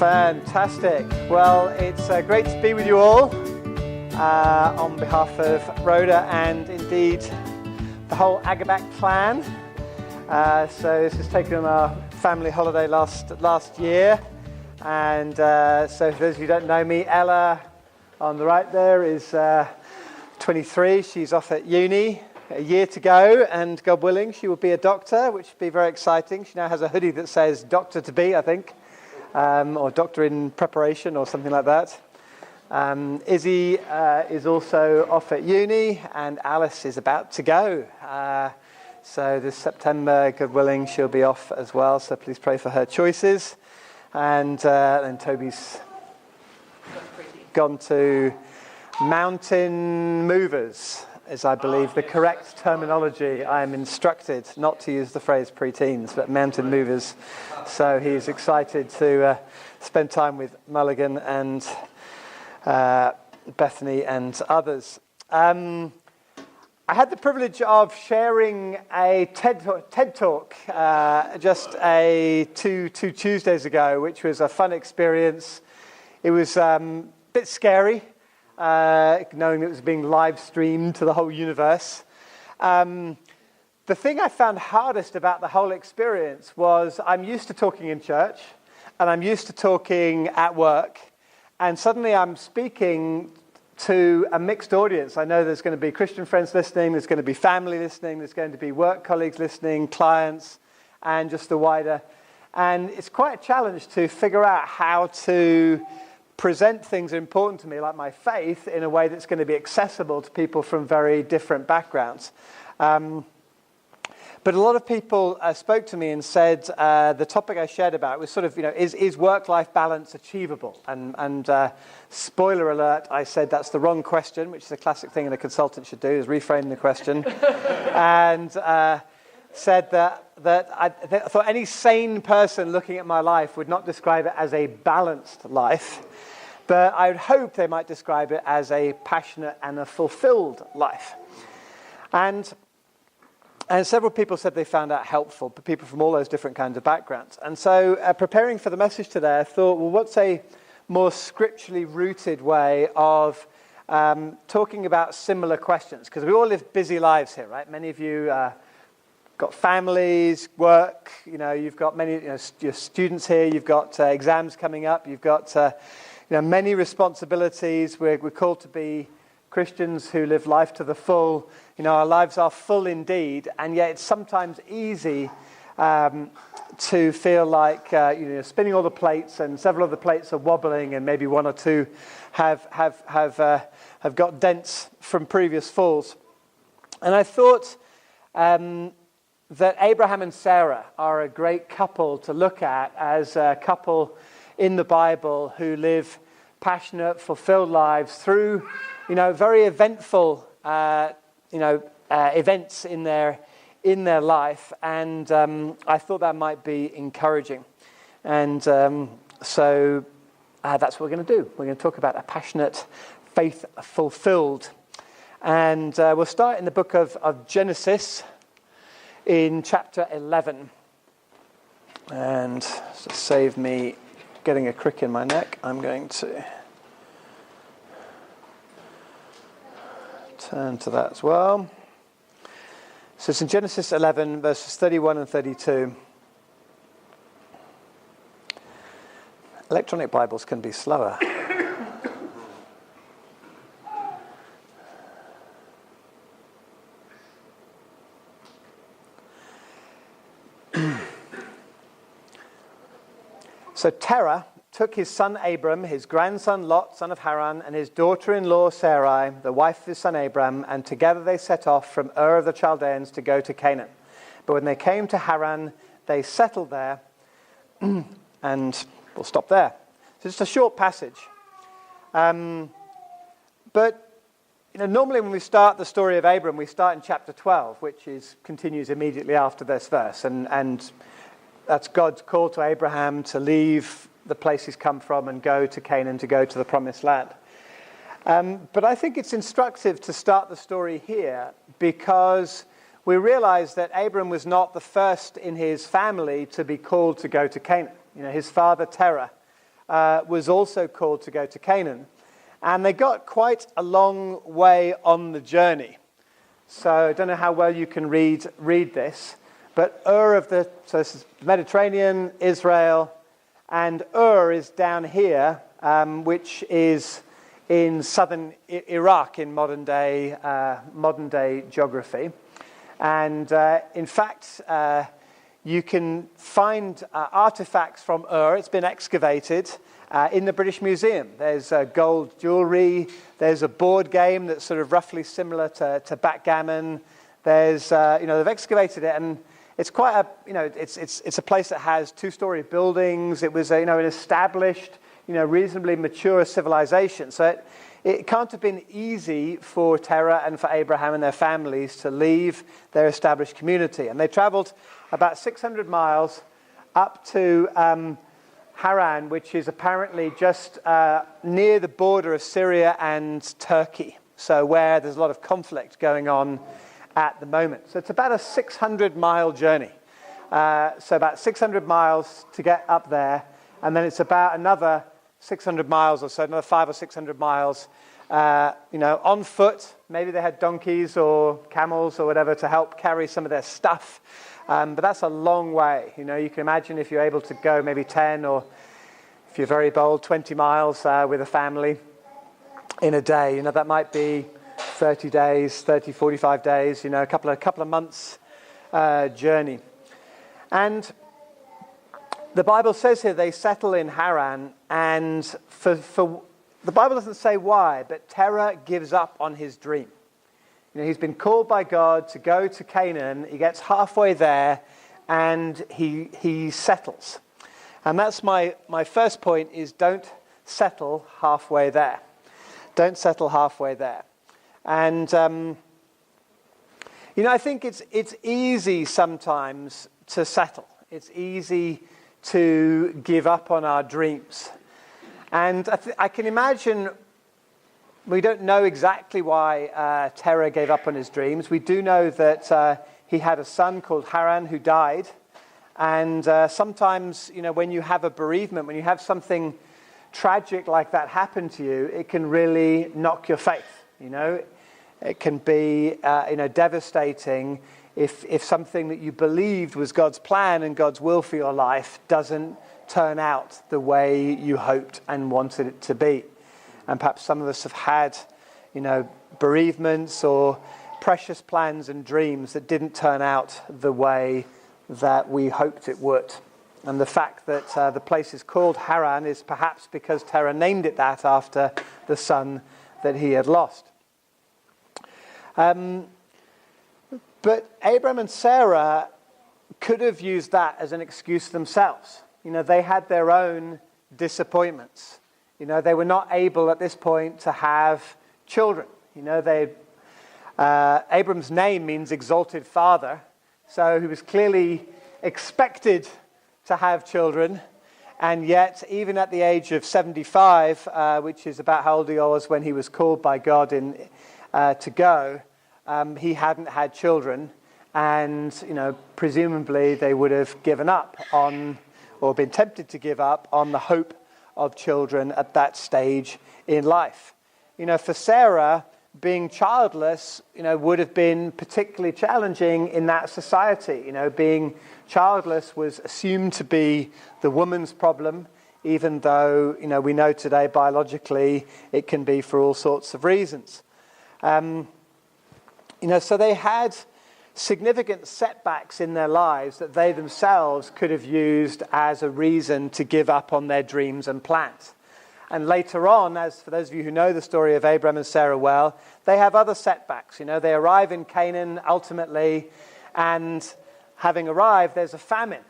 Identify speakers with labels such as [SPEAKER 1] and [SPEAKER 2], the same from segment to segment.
[SPEAKER 1] Fantastic. Well, it's great to be with you all on behalf of Rhoda and indeed the whole Agabac clan. So this is taken on our family holiday last year. And so for those of you who don't know me, Ella on the right there is 23. She's off at uni, a year to go, and God willing, she will be a doctor, which will be very exciting. She now has a hoodie that says doctor to be, I think, or doctor in preparation or something like that. Izzy is also off at uni, and Alice is about to go. So this September, God willing, she'll be off as well, so please pray for her choices. And then Toby's gone to Mountain Movers, is I believe the correct terminology. I am instructed not to use the phrase preteens, but Mountain Movers. So he's excited to spend time with Mulligan and Bethany and others. I had the privilege of sharing a TED Talk just two Tuesdays ago, which was a fun experience. It was a bit scary, knowing it was being live streamed to the whole universe. The thing I found hardest about the whole experience was I'm used to talking in church, and I'm used to talking at work, and suddenly I'm speaking to a mixed audience. I know there's going to be Christian friends listening, there's going to be family listening, there's going to be work colleagues listening, clients, and just the wider. And it's quite a challenge to figure out how to present things that are important to me, like my faith, in a way that's going to be accessible to people from very different backgrounds. But a lot of people spoke to me and said the topic I shared about was sort of, is work-life balance achievable? And spoiler alert, I said that's the wrong question, which is a classic thing a consultant should do, is reframe the question. And said that I thought any sane person looking at my life would not describe it as a balanced life, but I would hope they might describe it as a passionate and a fulfilled life. And several people said they found that helpful, people from all those different kinds of backgrounds. And so preparing for the message today, I thought, well, what's a more scripturally rooted way of talking about similar questions? Because we all live busy lives here, right? Many of you got families, work, you've got many, your students here, you've got exams coming up, you've got many responsibilities. We're called to be Christians who live life to the full. Our lives are full indeed, and yet it's sometimes easy to feel like spinning all the plates, and several of the plates are wobbling, and maybe one or two have got dents from previous falls. And I thought that Abraham and Sarah are a great couple to look at as a couple in the Bible who live passionate, fulfilled lives through, very eventful, events in their life, and I thought that might be encouraging. And so that's what we're going to do. We're going to talk about a passionate, faith-fulfilled. And we'll start in the book of Genesis in chapter 11. And to save me getting a crick in my neck, I'm going to turn to that as well. So it's in Genesis 11, verses 31 and 32. Electronic Bibles can be slower. So Terah took his son Abram, his grandson Lot, son of Haran, and his daughter-in-law Sarai, the wife of his son Abram, and together they set off from Ur of the Chaldeans to go to Canaan. But when they came to Haran, they settled there, and we'll stop there. So just a short passage. But normally when we start the story of Abram, we start in chapter 12, which continues immediately after this verse, and that's God's call to Abraham to leave the place he's come from and go to Canaan, to go to the promised land. But I think it's instructive to start the story here because we realize that Abram was not the first in his family to be called to go to Canaan. His father Terah was also called to go to Canaan. And they got quite a long way on the journey. So I don't know how well you can read this, but so this is Mediterranean, Israel, and is down here, which is in southern Iraq in modern day geography. And in fact, you can find artifacts from It's been excavated in the British Museum. There's gold jewelry. There's a board game that's sort of roughly similar to backgammon. There's, they've excavated it, and it's quite a, it's a place that has two-story buildings. It was, an established, reasonably mature civilization. So it can't have been easy for Terah and for Abraham and their families to leave their established community. And they traveled about 600 miles up to Haran, which is apparently just near the border of Syria and Turkey, so where there's a lot of conflict going on at the moment. So it's about a 600-mile journey. So about 600 miles to get up there, and then it's about another 600 miles or so, another 500 or 600 miles, on foot. Maybe they had donkeys or camels or whatever to help carry some of their stuff. But that's a long way. You can imagine if you're able to go maybe 10 or, if you're very bold, 20 miles with a family in a day. That might be 30 days, 30, 45 days, a couple of months journey. And the Bible says here they settle in Haran, and for the Bible doesn't say why, but Terah gives up on his dream. He's been called by God to go to Canaan. He gets halfway there, and he settles. And that's my first point, is don't settle halfway there. Don't settle halfway there. And, I think it's easy sometimes to settle. It's easy to give up on our dreams. And I can imagine. We don't know exactly why Terah gave up on his dreams. We do know that he had a son called Haran who died. And sometimes, when you have a bereavement, when you have something tragic like that happen to you, it can really knock your faith. It can be, devastating if something that you believed was God's plan and God's will for your life doesn't turn out the way you hoped and wanted it to be. And perhaps some of us have had, bereavements or precious plans and dreams that didn't turn out the way that we hoped it would. And the fact that the place is called Haran is perhaps because Terah named it that after the son that he had lost. But Abraham and Sarah could have used that as an excuse themselves. They had their own disappointments. They were not able at this point to have children. Abram's name means exalted father, so he was clearly expected to have children, and yet even at the age of 75, which is about how old he was when he was called by God to go, he hadn't had children, and presumably they would have given up on, or been tempted to give up on, the hope of children at that stage in life. For Sarah, being childless, would have been particularly challenging in that society. Being childless was assumed to be the woman's problem, even though, we know today biologically it can be for all sorts of reasons. So they had significant setbacks in their lives that they themselves could have used as a reason to give up on their dreams and plans. And later on, as for those of you who know the story of Abraham and Sarah well, they have other setbacks. They arrive in Canaan ultimately, and having arrived, there's a famine.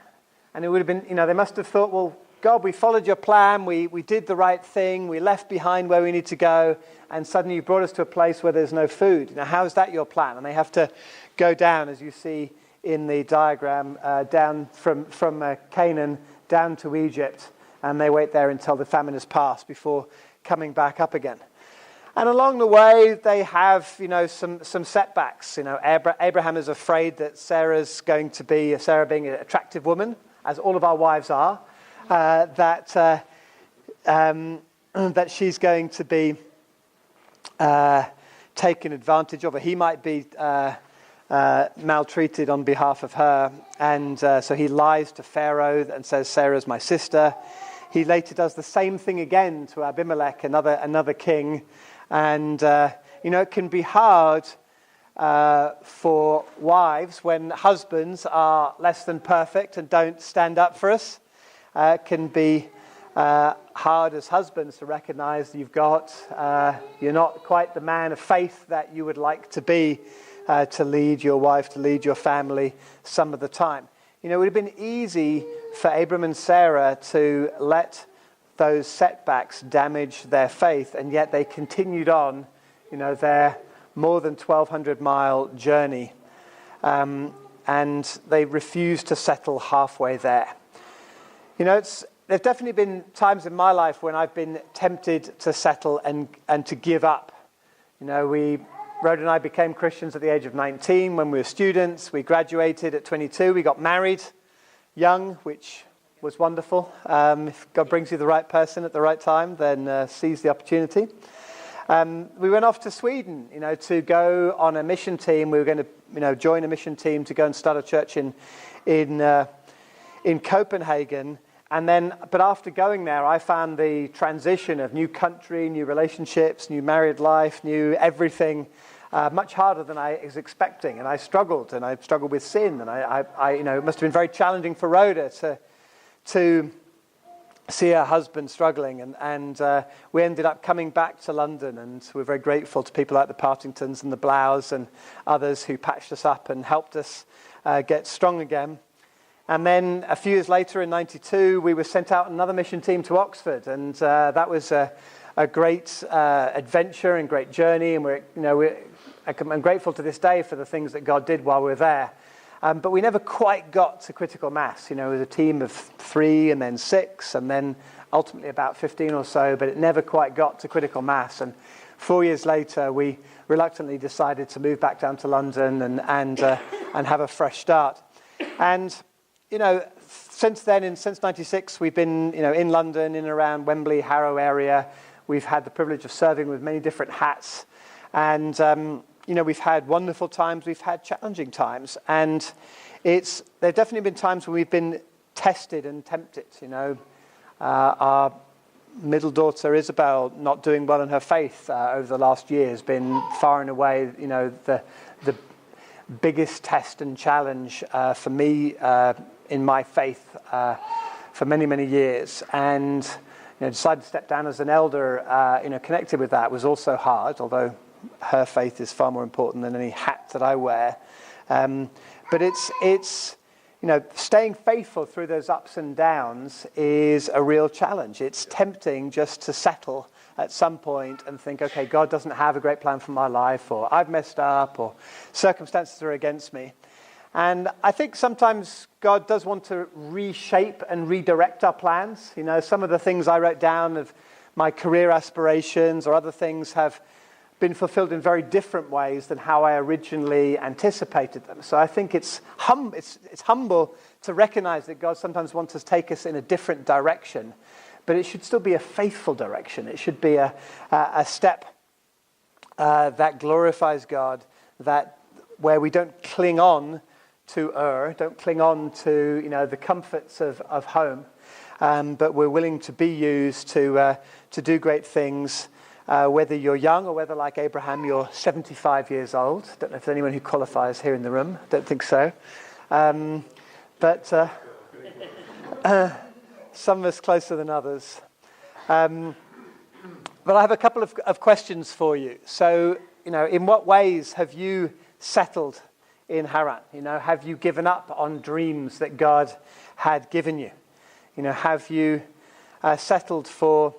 [SPEAKER 1] And it would have been, they must have thought, well, God, we followed your plan, we did the right thing, we left behind where we need to go, and suddenly you brought us to a place where there's no food. Now, how is that your plan? And they have to go down, as you see in the diagram, down from Canaan down to Egypt, and they wait there until the famine has passed before coming back up again. And along the way, they have, some setbacks. Abraham is afraid that Sarah being an attractive woman, as all of our wives are, that that she's going to be taken advantage of, or he might be maltreated on behalf of her. And so he lies to Pharaoh and says, Sarah's my sister. He later does the same thing again to Abimelech, another king. And, it can be hard for wives when husbands are less than perfect and don't stand up for us. It can be hard as husbands to recognize you're not quite the man of faith that you would like to be, to lead your wife, to lead your family some of the time. It would have been easy for Abram and Sarah to let those setbacks damage their faith, and yet they continued on, their more than 1,200-mile journey, and they refused to settle halfway there. There's definitely been times in my life when I've been tempted to settle and to give up. Rhoda and I became Christians at the age of 19 when we were students. We graduated at 22. We got married young, which was wonderful. If God brings you the right person at the right time, then seize the opportunity. We went off to Sweden, to go on a mission team. We were going to, join a mission team to go and start a church in Copenhagen. But after going there, I found the transition of new country, new relationships, new married life, new everything, much harder than I was expecting. And I struggled with sin. And it must have been very challenging for Rhoda to see her husband struggling. And we ended up coming back to London, and we're very grateful to people like the Partingtons and the Blows and others who patched us up and helped us get strong again. And then a few years later, in 92, we were sent out another mission team to Oxford, and that was a great adventure and great journey. And I'm grateful to this day for the things that God did while we were there. But we never quite got to critical mass. It was a team of 3, and then 6, and then ultimately about 15 or so. But it never quite got to critical mass. And 4 years later, we reluctantly decided to move back down to London and have a fresh start. And since then, since 96, we've been, in London, in and around Wembley, Harrow area. We've had the privilege of serving with many different hats. And, we've had wonderful times. We've had challenging times. And there have definitely been times when we've been tested and tempted. Our middle daughter, Isabel, not doing well in her faith over the last year has been far and away, the biggest test and challenge for me in my faith for many, many years. And decided to step down as an elder, connected with that was also hard, although her faith is far more important than any hat that I wear. But it's staying faithful through those ups and downs is a real challenge. It's tempting just to settle at some point and think, okay, God doesn't have a great plan for my life, or I've messed up, or circumstances are against me. And I think sometimes God does want to reshape and redirect our plans. Some of the things I wrote down of my career aspirations or other things have been fulfilled in very different ways than how I originally anticipated them. So I think it's humble to recognize that God sometimes wants to take us in a different direction, but it should still be a faithful direction. It should be a step that glorifies God, where we don't cling on to don't cling on to the comforts of home, but we're willing to be used to do great things. Whether you're young or whether, like Abraham, you're 75 years old. Don't know if there's anyone who qualifies here in the room. Don't think so. But some of us closer than others. But I have a couple of questions for you. So, in what ways have you settled in Haran? Have you given up on dreams that God had given you? Have you settled for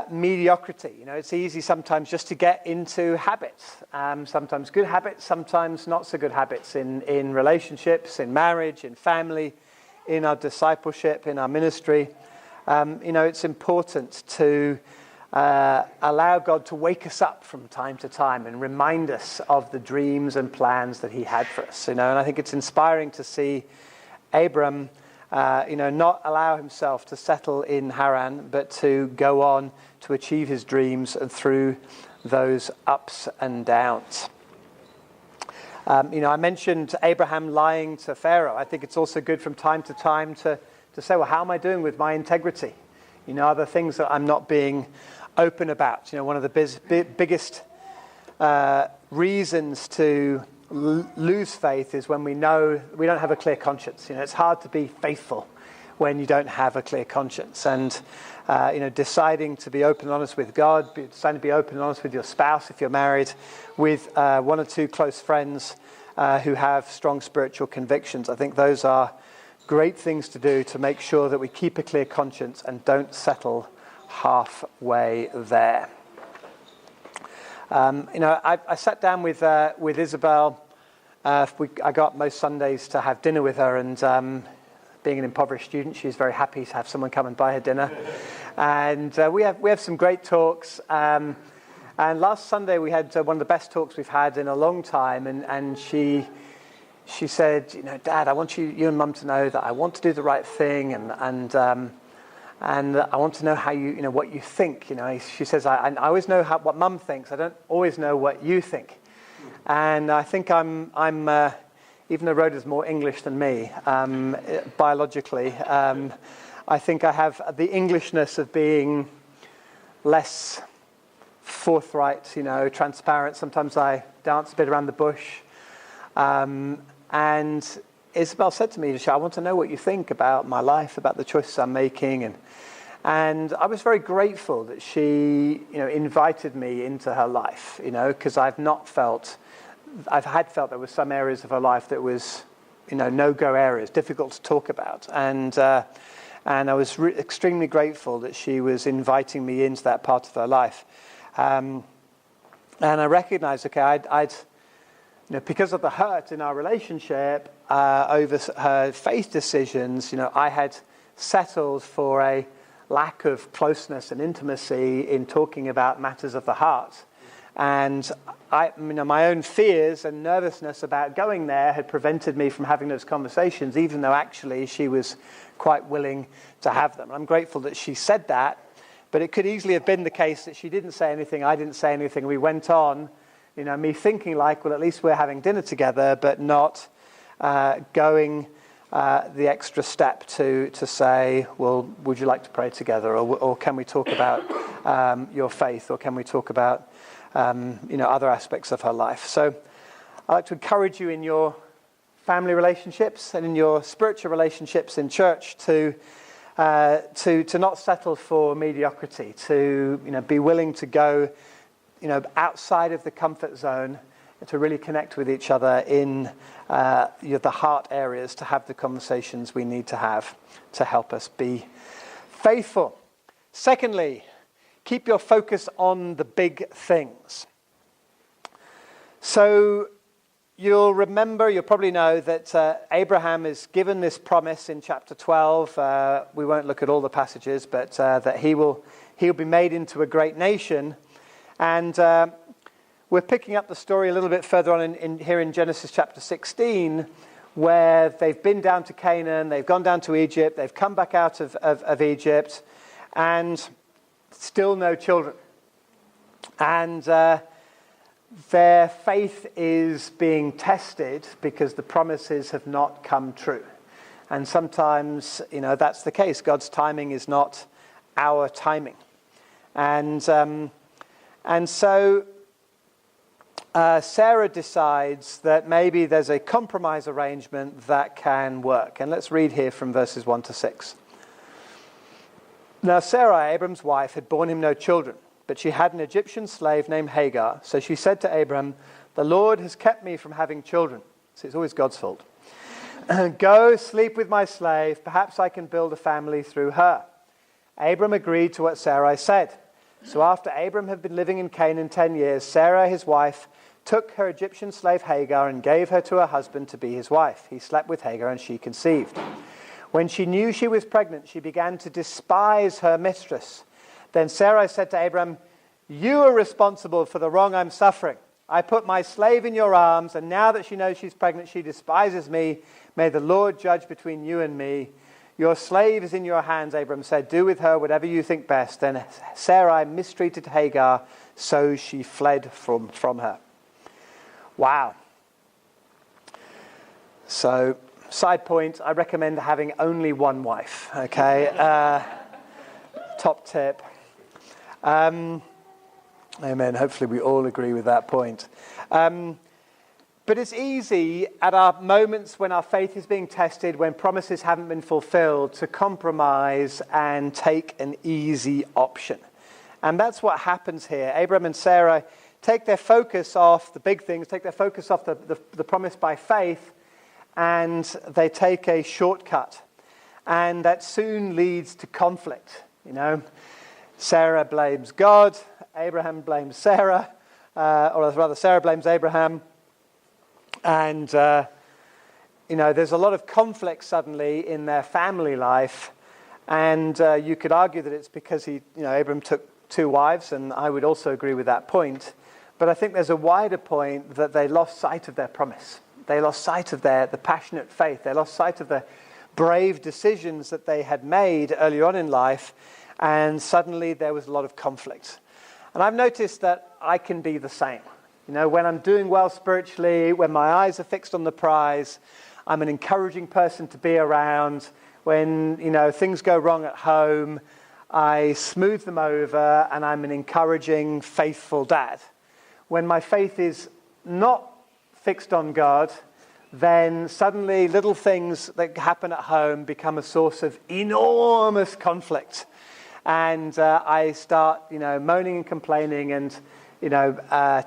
[SPEAKER 1] mediocrity? It's easy sometimes just to get into habits. Sometimes good habits, sometimes not so good habits in relationships, in marriage, in family, in our discipleship, in our ministry. It's important to allow God to wake us up from time to time and remind us of the dreams and plans that he had for us. And I think it's inspiring to see Abram not allow himself to settle in Haran, but to go on to achieve his dreams and through those ups and downs. I mentioned Abraham lying to Pharaoh. I think it's also good from time to time to say, well, how am I doing with my integrity? Are there things that I'm not being open about? One of the biggest reasons to lose faith is when we know we don't have a clear conscience. It's hard to be faithful when you don't have a clear conscience. And, deciding to be open and honest with God, deciding to be open and honest with your spouse if you're married, with one or two close friends who have strong spiritual convictions. I think those are great things to do to make sure that we keep a clear conscience and don't settle halfway there. I sat down with Isabel. I go up most Sundays to have dinner with her, and being an impoverished student, she's very happy to have someone come and buy her dinner. And we have some great talks. And last Sunday we had one of the best talks we've had in a long time. And she said, Dad, I want you and Mum to know that I want to do the right thing, and I want to know how what you think. She says, I always know what Mum thinks. I don't always know what you think. And I think I'm even though Rhoda's more English than me, biologically, I think I have the Englishness of being less forthright, transparent. Sometimes I dance a bit around the bush. And Isabel said to me, I want to know what you think about my life, about the choices I'm making. And I was very grateful that she, invited me into her life, because I've felt there were some areas of her life that was, no-go areas, difficult to talk about. And I was extremely grateful that she was inviting me into that part of her life. And I recognized, I'd because of the hurt in our relationship over her faith decisions, I had settled for a lack of closeness and intimacy in talking about matters of the heart. And my own fears and nervousness about going there had prevented me from having those conversations, even though actually she was quite willing to have them. I'm grateful that she said that, but it could easily have been the case that she didn't say anything, I didn't say anything, we went on, me thinking like, well, at least we're having dinner together, but not going the extra step to say, well, would you like to pray together? Or can we talk about your faith? Or can we talk about, other aspects of her life? So I'd like to encourage you in your family relationships and in your spiritual relationships in church to not settle for mediocrity, to, be willing to go, outside of the comfort zone, to really connect with each other in the heart areas, to have the conversations we need to have to help us be faithful. Secondly, keep your focus on the big things. So you'll probably know that Abraham is given this promise in chapter 12. We won't look at all the passages, but that he'll be made into a great nation. And we're picking up the story a little bit further on here in Genesis chapter 16, where they've been down to Canaan, they've gone down to Egypt, they've come back out of Egypt, and still no children. And their faith is being tested because the promises have not come true. And sometimes, that's the case. God's timing is not our timing. And so Sarah decides that maybe there's a compromise arrangement that can work. And let's read here from verses 1 to 6. Now Sarai, Abram's wife, had borne him no children, but she had an Egyptian slave named Hagar. So she said to Abram, "The Lord has kept me from having children." See, it's always God's fault. "Go sleep with my slave. Perhaps I can build a family through her." Abram agreed to what Sarai said. So after Abram had been living in Canaan 10 years, Sarah, his wife, took her Egyptian slave Hagar and gave her to her husband to be his wife. He slept with Hagar and she conceived. When she knew she was pregnant, she began to despise her mistress. Then Sarai said to Abram, "You are responsible for the wrong I'm suffering. I put my slave in your arms, and now that she knows she's pregnant, she despises me. May the Lord judge between you and me. Your slave is in your hands, Abram said. Do with her whatever you think best. Then Sarai mistreated Hagar, so she fled from her. Wow. So, side point, I recommend having only one wife, okay? Top tip. Amen. Hopefully we all agree with that point. But it's easy at our moments when our faith is being tested, when promises haven't been fulfilled, to compromise and take an easy option. And that's what happens here. Abraham and Sarah take their focus off the big things, take their focus off the promise by faith, and they take a shortcut. And that soon leads to conflict. You know, Sarah blames God, Abraham blames Sarah, or rather Sarah blames Abraham. And, there's a lot of conflict suddenly in their family life. And you could argue that it's because Abraham took 2 wives, and I would also agree with that point. But I think there's a wider point that they lost sight of their promise. They lost sight of the passionate faith. They lost sight of the brave decisions that they had made early on in life. And suddenly there was a lot of conflict. And I've noticed that I can be the same. You know, when I'm doing well spiritually, when my eyes are fixed on the prize, I'm an encouraging person to be around. When, things go wrong at home, I smooth them over and I'm an encouraging, faithful dad. When my faith is not fixed on God, then suddenly little things that happen at home become a source of enormous conflict. And I start, moaning and complaining and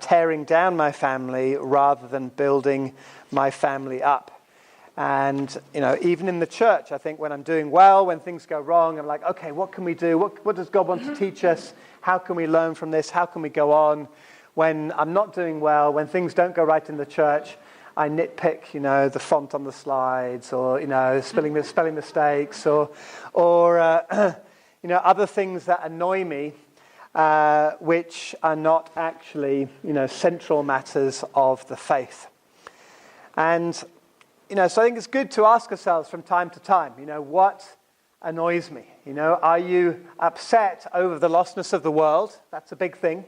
[SPEAKER 1] tearing down my family rather than building my family up. And, even in the church, I think when I'm doing well, when things go wrong, I'm like, okay, what can we do? What does God want to teach us? How can we learn from this? How can we go on? When I'm not doing well, when things don't go right in the church, I nitpick, the font on the slides or, spelling mistakes or other things that annoy me. Which are not actually, central matters of the faith. And, so I think it's good to ask ourselves from time to time, what annoys me? Are you upset over the lostness of the world? That's a big thing.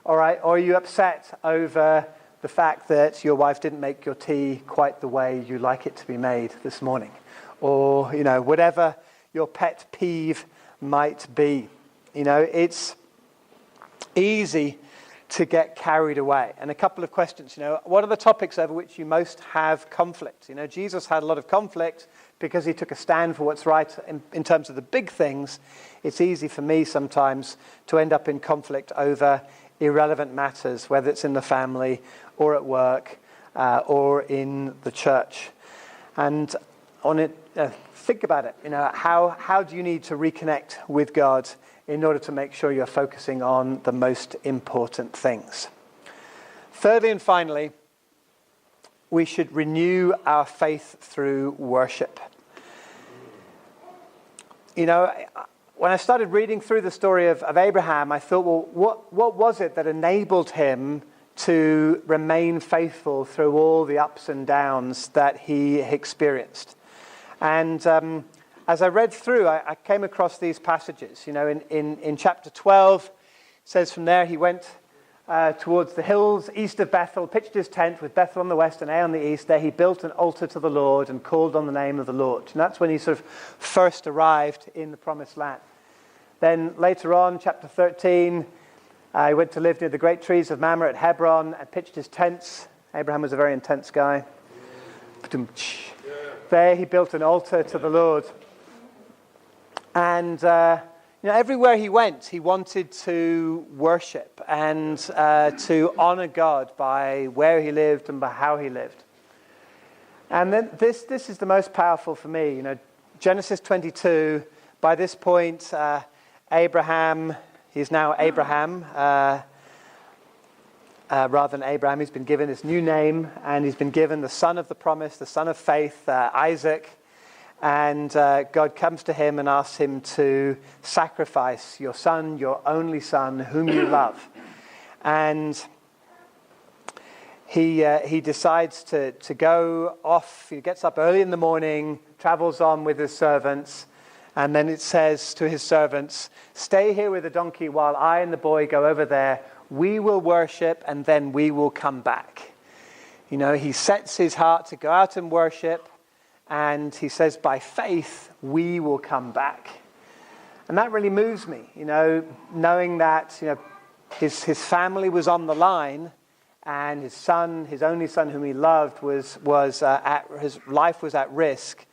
[SPEAKER 1] All right. Or are you upset over the fact that your wife didn't make your tea quite the way you like it to be made this morning? Or, whatever your pet peeve might be. It's easy to get carried away. And a couple of questions, what are the topics over which you most have conflict? Jesus had a lot of conflict because he took a stand for what's right in terms of the big things. It's easy for me sometimes to end up in conflict over irrelevant matters, whether it's in the family or at work or in the church. And on it, think about it. How do you need to reconnect with God in order to make sure you're focusing on the most important things? Thirdly and finally, we should renew our faith through worship. When I started reading through the story of Abraham, I thought, well, what was it that enabled him to remain faithful through all the ups and downs that he experienced? And as I read through, I came across these passages. In chapter 12, it says from there he went towards the hills east of Bethel, pitched his tent with Bethel on the west and Ai on the east. There he built an altar to the Lord and called on the name of the Lord. And that's when he sort of first arrived in the promised land. Then later on, chapter 13, he went to live near the great trees of Mamre at Hebron and pitched his tents. Abraham was a very intense guy. There he built an altar to the Lord. And everywhere he went, he wanted to worship and to honor God by where he lived and by how he lived. And then this is the most powerful for me. Genesis 22, by this point, Abraham, he's now Abraham, rather than Abraham. He's been given his new name, and he's been given the son of the promise, the son of faith, Isaac. And God comes to him and asks him to sacrifice your son, your only son, whom you love. And he decides to go off. He gets up early in the morning, travels on with his servants, and then it says to his servants, "Stay here with the donkey while I and the boy go over there. We will worship, and then we will come back." He sets his heart to go out and worship, and he says, by faith, we will come back. And that really moves me, knowing that his family was on the line, and his son, his only son whom he loved, his life was at risk,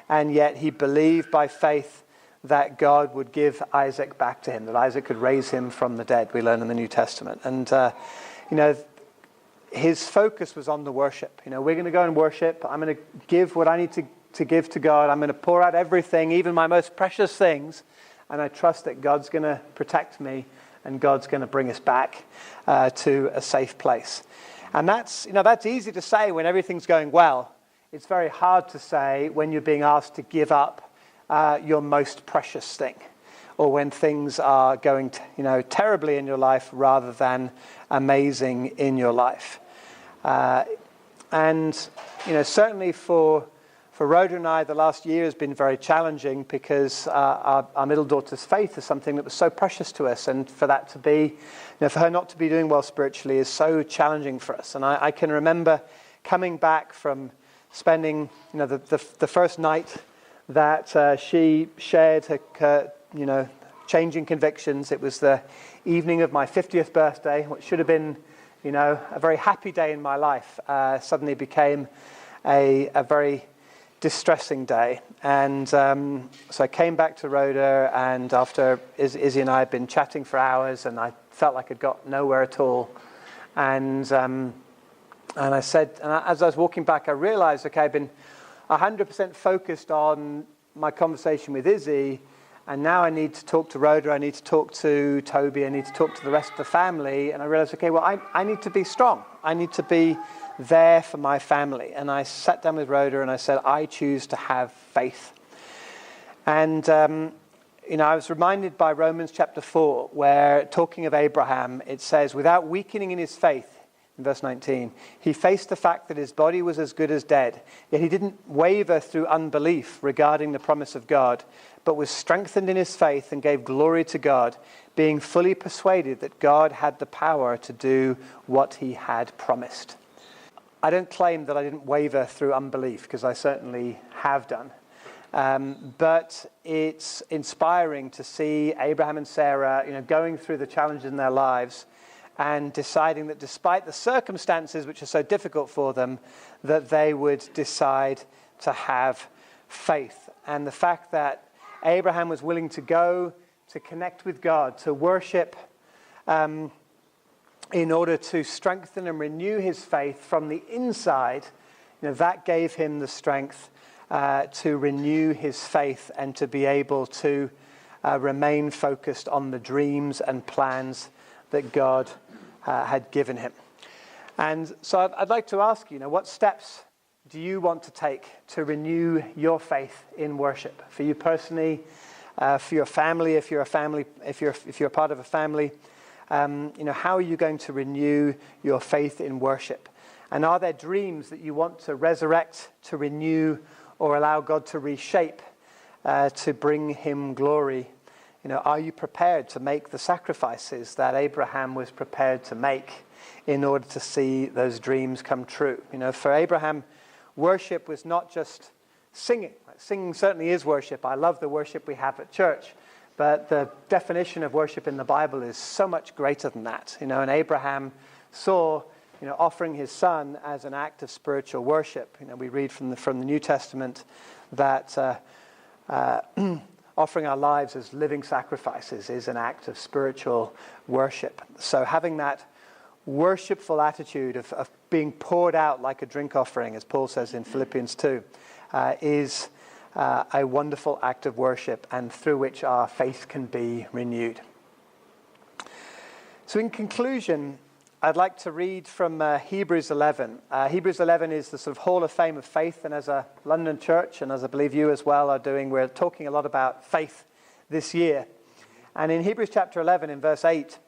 [SPEAKER 1] and yet he believed by faith that God would give Isaac back to him, that Isaac could raise him from the dead, we learn in the New Testament. And, his focus was on the worship. We're going to go and worship. I'm going to give what I need to give to God. I'm going to pour out everything, even my most precious things, and I trust that God's going to protect me and God's going to bring us back to a safe place. And that's easy to say when everything's going well. It's very hard to say when you're being asked to give up your most precious thing, or when things are going terribly in your life rather than amazing in your life. And certainly for Rhoda and I, the last year has been very challenging because our middle daughter's faith is something that was so precious to us, and for that to be, for her not to be doing well spiritually is so challenging for us. And I can remember coming back from spending, the first night that she shared her, changing convictions. It was the evening of my 50th birthday, which should have been, a very happy day in my life. Suddenly became a very distressing day. And so I came back to Rhoda, and after Izzy and I had been chatting for hours, and I felt like I'd got nowhere at all. And I said, as I was walking back, I realized, okay, I've been 100% focused on my conversation with Izzy, and now I need to talk to Rhoda, I need to talk to Toby, I need to talk to the rest of the family. And I realized, okay, well, I need to be strong. I need to be there for my family. And I sat down with Rhoda and I said, I choose to have faith. And, I was reminded by Romans chapter 4, where talking of Abraham, it says, without weakening in his faith, in verse 19, he faced the fact that his body was as good as dead, yet he didn't waver through unbelief regarding the promise of God, but was strengthened in his faith and gave glory to God, being fully persuaded that God had the power to do what he had promised. I don't claim that I didn't waver through unbelief, because I certainly have done. But it's inspiring to see Abraham and Sarah, going through the challenges in their lives and deciding that despite the circumstances which are so difficult for them, that they would decide to have faith. And the fact that Abraham was willing to go to connect with God, to worship, in order to strengthen and renew his faith from the inside, that gave him the strength to renew his faith and to be able to remain focused on the dreams and plans that God had given him. And so I'd like to ask you, what steps do you want to take to renew your faith in worship? For you personally, for your family, if you're a part of a family, how are you going to renew your faith in worship? And are there dreams that you want to resurrect, to renew, or allow God to reshape, to bring him glory? Are you prepared to make the sacrifices that Abraham was prepared to make in order to see those dreams come true? For Abraham, worship was not just singing. Singing certainly is worship. I love the worship we have at church. But the definition of worship in the Bible is so much greater than that. And Abraham saw, offering his son as an act of spiritual worship. We read from the New Testament that offering our lives as living sacrifices is an act of spiritual worship. So having that worshipful attitude of being poured out like a drink offering, as Paul says in Philippians 2, is a wonderful act of worship, and through which our faith can be renewed. So in conclusion, I'd like to read from Hebrews 11. Hebrews 11 is the sort of hall of fame of faith, and as a London church, and as I believe you as well are doing, we're talking a lot about faith this year. And in Hebrews chapter 11, in verse 8,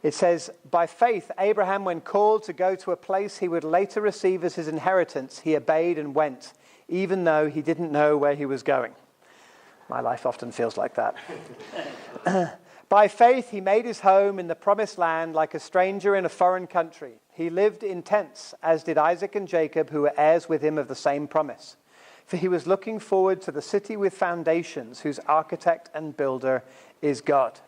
[SPEAKER 1] It says, by faith, Abraham, when called to go to a place he would later receive as his inheritance, he obeyed and went, even though he didn't know where he was going. My life often feels like that. By faith, he made his home in the promised land like a stranger in a foreign country. He lived in tents, as did Isaac and Jacob, who were heirs with him of the same promise. For he was looking forward to the city with foundations, whose architect and builder is God.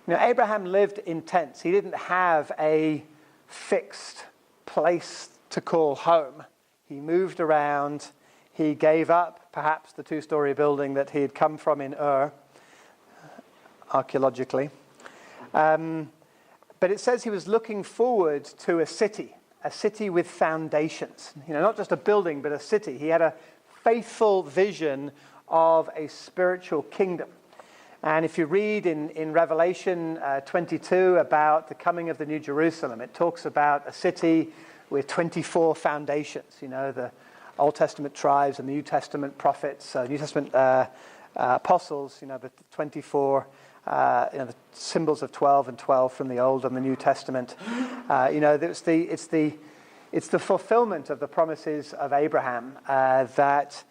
[SPEAKER 1] You know, Abraham lived in tents. He didn't have a fixed place to call home. He moved around. He gave up perhaps the two-story building that he had come from in Ur, archaeologically. But it says he was looking forward to a city with foundations. You know, not just a building, but a city. He had a faithful vision of a spiritual kingdom. And if you read in Revelation 22 about the coming of the New Jerusalem, it talks about a city with 24 foundations. You know, the Old Testament tribes and the New Testament prophets, New Testament apostles, you know, the 24, the symbols of 12 and 12 from the Old and the New Testament. You know, it's the fulfillment of the promises of Abraham that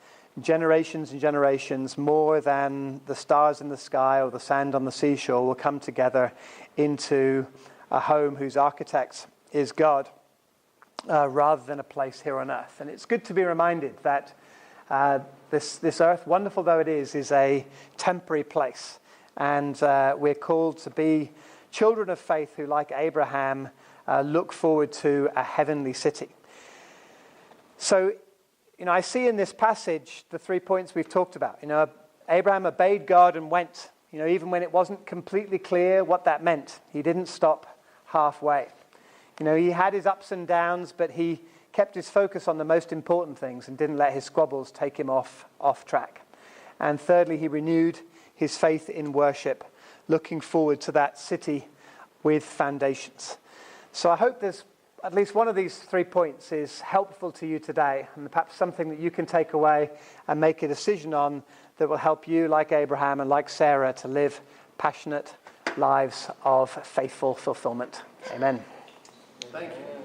[SPEAKER 1] generations and generations, more than the stars in the sky or the sand on the seashore, will come together into a home whose architect is God, rather than a place here on earth. And it's good to be reminded that this earth, wonderful though it is a temporary place. And we're called to be children of faith who, like Abraham, look forward to a heavenly city. So, you know, I see in this passage the 3 points we've talked about. You know, Abraham obeyed God and went. You know, even when it wasn't completely clear what that meant, he didn't stop halfway. You know, he had his ups and downs, but he kept his focus on the most important things and didn't let his squabbles take him off track. And thirdly, he renewed his faith in worship, looking forward to that city with foundations. So I hope there's at least one of these 3 points is helpful to you today, and perhaps something that you can take away and make a decision on that will help you, like Abraham and like Sarah, to live passionate lives of faithful fulfillment. Amen.
[SPEAKER 2] Thank you.